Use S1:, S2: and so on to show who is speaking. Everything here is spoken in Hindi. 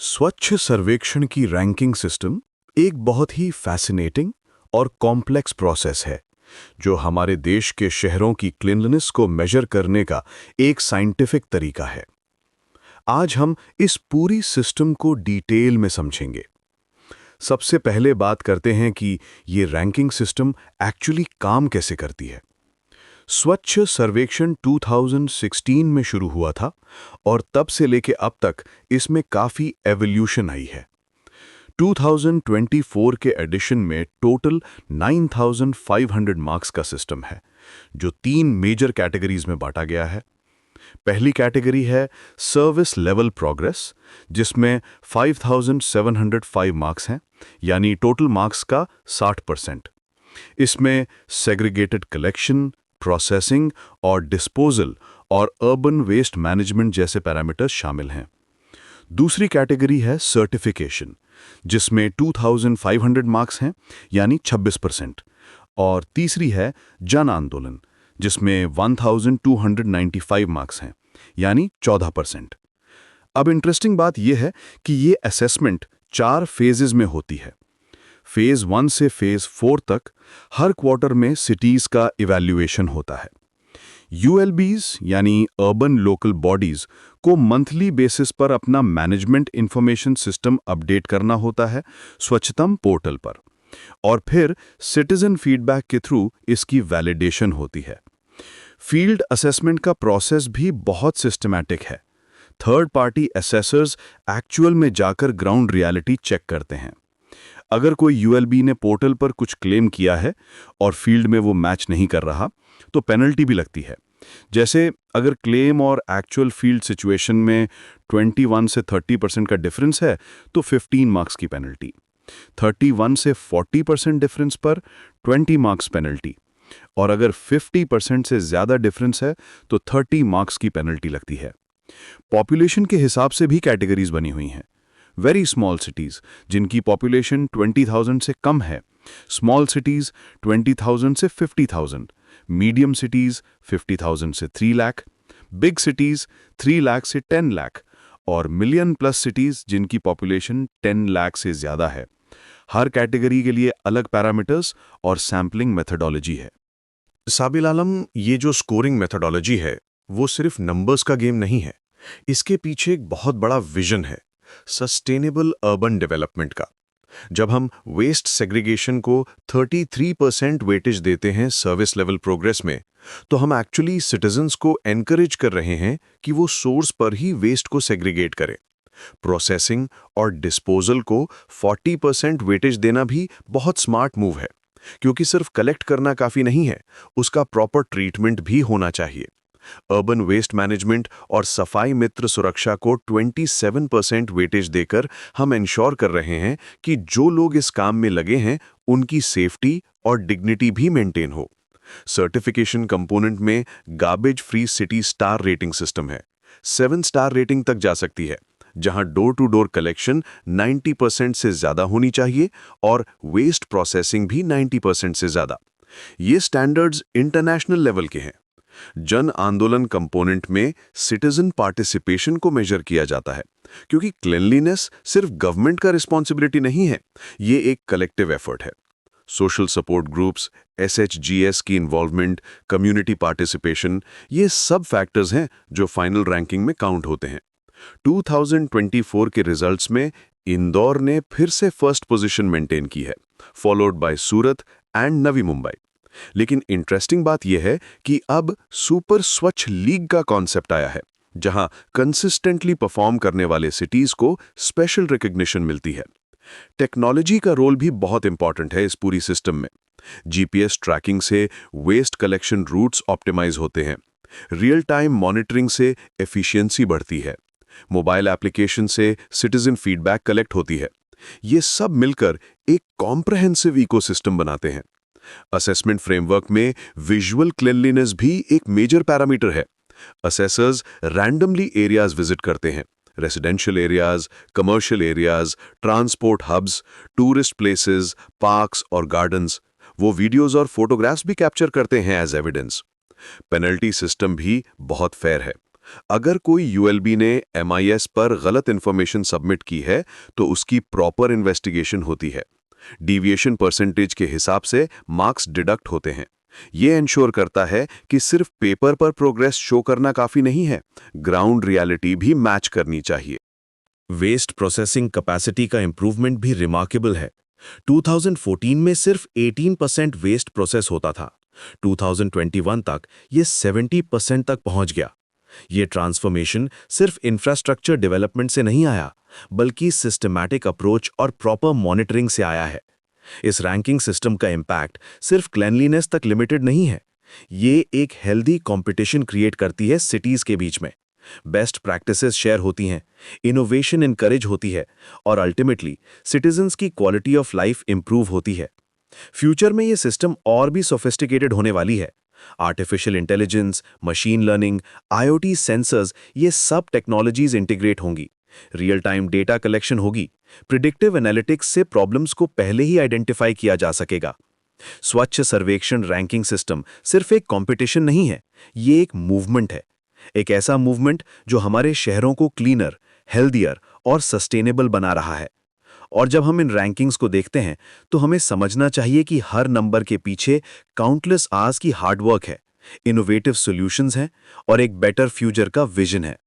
S1: स्वच्छ सर्वेक्षण की रैंकिंग सिस्टम एक बहुत ही फैसिनेटिंग और कॉम्प्लेक्स प्रोसेस है जो हमारे देश के शहरों की क्लीनलीनेस को मेजर करने का एक साइंटिफिक तरीका है। आज हम इस पूरी सिस्टम को डिटेल में समझेंगे। सबसे पहले बात करते हैं कि ये रैंकिंग सिस्टम एक्चुअली काम कैसे करती है। स्वच्छ सर्वेक्षण 2016 में शुरू हुआ था और तब से लेके अब तक इसमें काफ़ी एवोल्यूशन आई है। 2024 के एडिशन में टोटल 9,500 मार्क्स का सिस्टम है जो 3 मेजर कैटेगरीज में बांटा गया है। पहली कैटेगरी है सर्विस लेवल प्रोग्रेस, जिसमें 5,705 मार्क्स हैं, यानी टोटल मार्क्स का 60%। इसमें सेग्रीगेटेड कलेक्शन, प्रोसेसिंग और डिस्पोजल और अर्बन वेस्ट मैनेजमेंट जैसे पैरामीटर्स शामिल हैं। दूसरी कैटेगरी है सर्टिफिकेशन, जिसमें 2,500 मार्क्स हैं, यानी 26%। और तीसरी है जन आंदोलन, जिसमें 1,295 मार्क्स हैं, यानी 14%। अब इंटरेस्टिंग बात यह है कि ये असेसमेंट 4 फेजेस में होती है। फेज 1 से फेज 4 तक हर क्वार्टर में सिटीज का इवैल्यूएशन होता है। यूएलबीज यानी अर्बन लोकल बॉडीज को मंथली बेसिस पर अपना मैनेजमेंट इंफॉर्मेशन सिस्टम अपडेट करना होता है स्वच्छतम पोर्टल पर, और फिर सिटीजन फीडबैक के थ्रू इसकी वैलिडेशन होती है। फील्ड असेसमेंट का प्रोसेस भी बहुत सिस्टमैटिक है। थर्ड पार्टी असेसर्स एक्चुअल में जाकर ग्राउंड रियलिटी चेक करते हैं। अगर कोई यूएलबी ने पोर्टल पर कुछ क्लेम किया है और फील्ड में वो मैच नहीं कर रहा, तो पेनल्टी भी लगती है। जैसे अगर क्लेम और एक्चुअल फील्ड सिचुएशन में 21 से 30% का डिफरेंस है तो 15 मार्क्स की पेनल्टी, 31 से 40% डिफरेंस पर 20 मार्क्स पेनल्टी, और अगर 50% से ज़्यादा डिफरेंस है तो 30 मार्क्स की पेनल्टी लगती है। पॉपुलेशन के हिसाब से भी कैटेगरीज बनी हुई हैं। वेरी स्मॉल सिटीज़ जिनकी पॉपुलेशन 20,000 से कम है, स्मॉल सिटीज़ 20,000 से 50,000, मीडियम सिटीज़ 50,000 से 3 लाख, बिग सिटीज़ 3 लाख से 10 लाख, और मिलियन प्लस सिटीज़ जिनकी पॉपुलेशन 10 लाख से ज़्यादा है। हर कैटेगरी के लिए अलग पैरामीटर्स और सैम्पलिंग मेथडोलॉजी है।
S2: साबिल आलम, ये जो स्कोरिंग मेथडोलॉजी है वो सिर्फ नंबर्स का गेम नहीं है। इसके पीछे एक बहुत बड़ा विजन है, सस्टेनेबल अर्बन डेवलपमेंट का। जब हम वेस्ट सेग्रीगेशन को 33% वेटेज देते हैं सर्विस लेवल प्रोग्रेस में, तो हम एक्चुअली सिटीजन्स को एनकरेज कर रहे हैं कि वो सोर्स पर ही वेस्ट को सेग्रीगेट करें। प्रोसेसिंग और डिस्पोजल को 40% वेटेज देना भी बहुत स्मार्ट मूव है, क्योंकि सिर्फ कलेक्ट करना काफ़ी नहीं है, उसका प्रॉपर ट्रीटमेंट भी होना चाहिए। अर्बन वेस्ट मैनेजमेंट और सफाई मित्र सुरक्षा को 27% वेटेज देकर हम इंश्योर कर रहे हैं कि जो लोग इस काम में लगे हैं उनकी सेफ्टी और डिग्निटी भी मेंटेन हो। सर्टिफिकेशन कंपोनेंट में garbage free city star rating system है। 7 स्टार रेटिंग तक जा सकती है, जहां डोर टू डोर कलेक्शन 90% से ज्यादा होनी चाहिए और वेस्ट प्रोसेसिंग भी 90% से ज्यादा। ये स्टैंडर्ड्स इंटरनेशनल लेवल के हैं। जन आंदोलन कंपोनेंट में सिटीजन पार्टिसिपेशन को मेजर किया जाता है, क्योंकि क्लीनलीनेस सिर्फ गवर्नमेंट का रिस्पॉन्सिबिलिटी नहीं है, ये एक कलेक्टिव एफर्ट है। सोशल सपोर्ट ग्रुप्स, एसएचजीएस की इन्वॉल्वमेंट, कम्युनिटी पार्टिसिपेशन, ये सब फैक्टर्स हैं जो फाइनल रैंकिंग में काउंट होते हैं। 2024 के रिजल्ट्स में इंदौर ने फिर से फर्स्ट पोजीशन मेंटेन की है, followed by Surat and Navi Mumbai. लेकिन इंटरेस्टिंग बात यह है कि अब सुपर स्वच्छ लीग का कॉन्सेप्ट आया है, जहां कंसिस्टेंटली परफॉर्म करने वाले सिटीज को स्पेशल रिकॉग्निशन मिलती है। टेक्नोलॉजी का रोल भी बहुत इंपॉर्टेंट है इस पूरी सिस्टम में। जीपीएस ट्रैकिंग से वेस्ट कलेक्शन रूट्स ऑप्टिमाइज होते हैं, रियल टाइम मॉनिटरिंग से एफिशिएंसी बढ़ती है, मोबाइल एप्लीकेशन से सिटीजन फीडबैक कलेक्ट होती है। ये सब मिलकर एक कॉम्प्रहेंसिव इकोसिस्टम बनाते हैं। असेसमेंट फ्रेमवर्क में विजुअल क्लीनलीनेस भी एक मेजर पैरामीटर है। असेसर्स रैंडमली एरियाज विजिट करते हैं, residential areas, commercial areas, transport hubs, tourist places, parks और गार्डन्स। वो वीडियोज और फोटोग्राफ्स भी कैप्चर करते हैं एज एविडेंस। पेनल्टी सिस्टम भी बहुत फेयर है। अगर कोई यूएलबी ने एमआईएस पर गलत इंफॉर्मेशन सबमिट की है तो उसकी प्रॉपर इन्वेस्टिगेशन होती है। डेविएशन परसेंटेज के हिसाब से मार्क्स डिडक्ट होते हैं। ये इंश्योर करता है कि सिर्फ पेपर पर प्रोग्रेस शो करना काफी नहीं है, ग्राउंड रियलिटी भी मैच करनी चाहिए।
S3: वेस्ट प्रोसेसिंग कैपेसिटी का इंप्रूवमेंट भी रिमार्केबल है। 2014 में सिर्फ 18% वेस्ट प्रोसेस होता था। 2021 तक ये 70% तक पहुंच गया। ये ट्रांसफॉर्मेशन सिर्फ इंफ्रास्ट्रक्चर डेवलपमेंट से नहीं आया, बल्कि सिस्टमैटिक अप्रोच और प्रॉपर मॉनिटरिंग से आया है। इस रैंकिंग सिस्टम का इम्पैक्ट सिर्फ क्लीनलीनेस तक लिमिटेड नहीं है। ये एक हेल्दी कंपटीशन क्रिएट करती है सिटीज के बीच में। बेस्ट प्रैक्टिसेस शेयर होती हैं, इनोवेशन इनकरेज होती है और अल्टीमेटली सिटीजन्स की क्वालिटी ऑफ लाइफ इंप्रूव होती है। फ्यूचर में ये सिस्टम और भी सोफिस्टिकेटेड होने वाली है। Artificial intelligence, machine learning, IoT sensors, ये सब टेक्नोलॉजीज इंटीग्रेट होंगी। रियल टाइम डेटा कलेक्शन होगी। प्रिडिक्टिव एनालिटिक्स से प्रॉब्लम्स को पहले ही आइडेंटिफाई किया जा सकेगा। स्वच्छ सर्वेक्षण रैंकिंग सिस्टम सिर्फ एक कंपटीशन नहीं है, ये एक मूवमेंट है। एक ऐसा मूवमेंट जो हमारे शहरों को क्लीनर, हेल्दियर और सस्टेनेबल बना रहा है। और जब हम इन रैंकिंग्स को देखते हैं तो हमें समझना चाहिए कि हर नंबर के पीछे काउंटलेस आवर्स की हार्डवर्क है, इनोवेटिव सॉल्यूशंस हैं और एक बेटर फ्यूचर का विजन है।